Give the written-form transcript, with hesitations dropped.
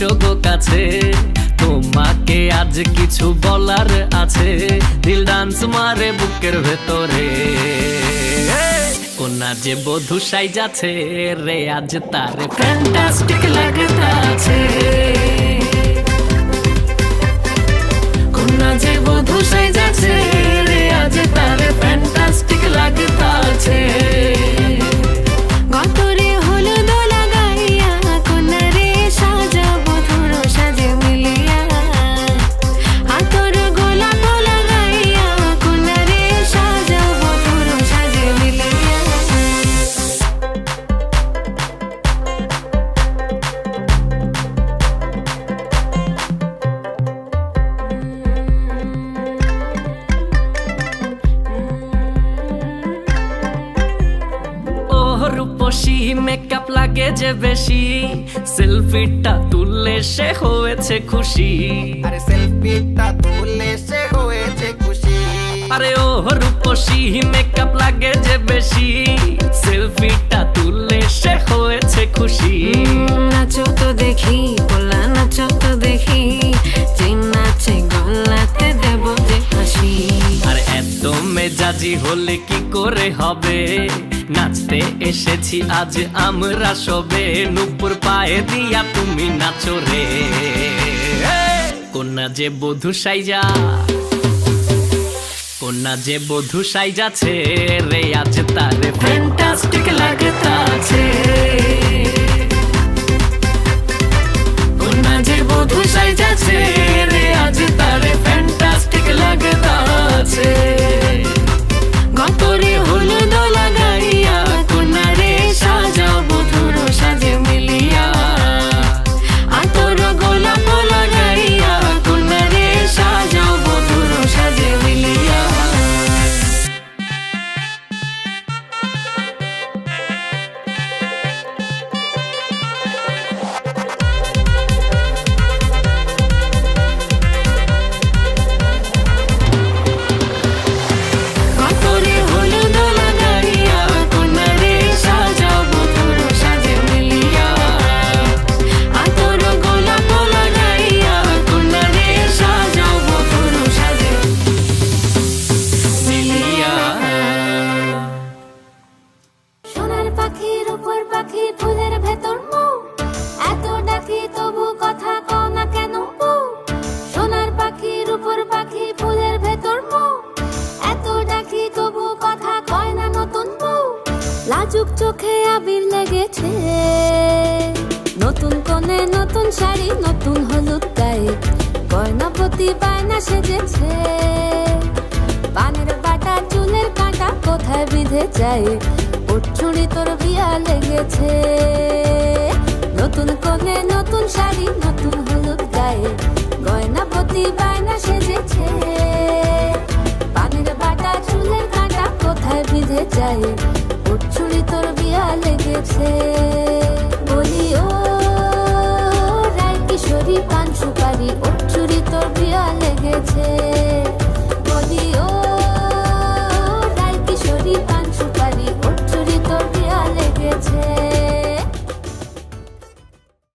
এসো গো কাছে, তোমাকে আজ কিছু বলার আছে। দিল ডান্স মারে বুকের ভেতরে, কোনা যে বধূ সাইজাছে রে আজ তারে ফ্যান্টাস্টিক লাগতাছে। কোনা যে বধূ সাইজাছে রে আজ তারে ফ্যান্টাস্টিক লাগতাছে। গতরে হলুদ লাগাইয়া কোনারে সাজাবো ধুর সাজে মিলিয়া, আতর গোলাপ লাগাইয়া কোনারে সাজাবো ধুর সাজে মিলিয়া। রূপসী মেকআপ লাগে যে বেশি, সেলফিটা তুললে সে হয়েছে খুশি। আরে সেলফিটা তুললে সে হয়েছে খুশি। আরে ও রূপসী মেকআপ লাগে যে বেশি, সেলফিটা তুললে সে হয়েছে খুশি। নাচো তো দেখি পোলা নাচো তো দেখি, যে নাচে গলাতে দেব যে হাসি। আর এত মেজাজি হলে কি করে হবে, নাচতে এসেছি আজ আমরা সবে। নুপুর পায়ে দিয়া তুমি নাচো রে, কোনা যে বধূ সাইজা, কোনা যে বধূ সাইজাছে রে আজ তারে ফ্যান্টাস্টিক লাগতাছে। কোনা যে বধূ সাইজাছে রে আজ তারে ফ্যান্টাস্টিক লাগতাছে। গতরে হলুদ লাগাইয়া কোনারে সাজাবো ধুর সাজে মিলিয়া, আতর গোলাপ লাগাইয়া কোনারে সাজাবো ধুর সাজে মিলিয়া। গতরে হলুদ লাগাইয়া কোনারে সাজাবো ধুর সাজে মিলিয়া, আতর গোলাপ লাগাইয়া কোনারে সাজাবো ধুর সাজে মিলিয়া। সোনার পাখির উপর পাখি ফুলের ভেতর মৌ, এত ডাকি তবু কথা কও না কেন বউ। সোনার পাখির উপর পাখি ফুলের ভেতর মৌ, এত ডাকি তবু কথা কয় না নতুন বউ। লাজুক চোখে আবির লেগেছে, নতুন কোণে নতুন শাড়ি নতুন হলুদ গায়ে, গয়না প্রতি বায়না সেজেছে। পানের বাটা চুলের কাঁটা কোথায় বিঁধে যায়, ওর চুড়ি তোর বিয়া লেগেছে। নতুন কোণে নতুন শাড়ি নতুন হলুদ গায়ে, গয়না প্রতি বায়না সেজেছে। পানের বাটা চুলের কাঁটা কোথায় বিঁধে যায়, ওর চুড়ি তোর বিয়া লেগেছে।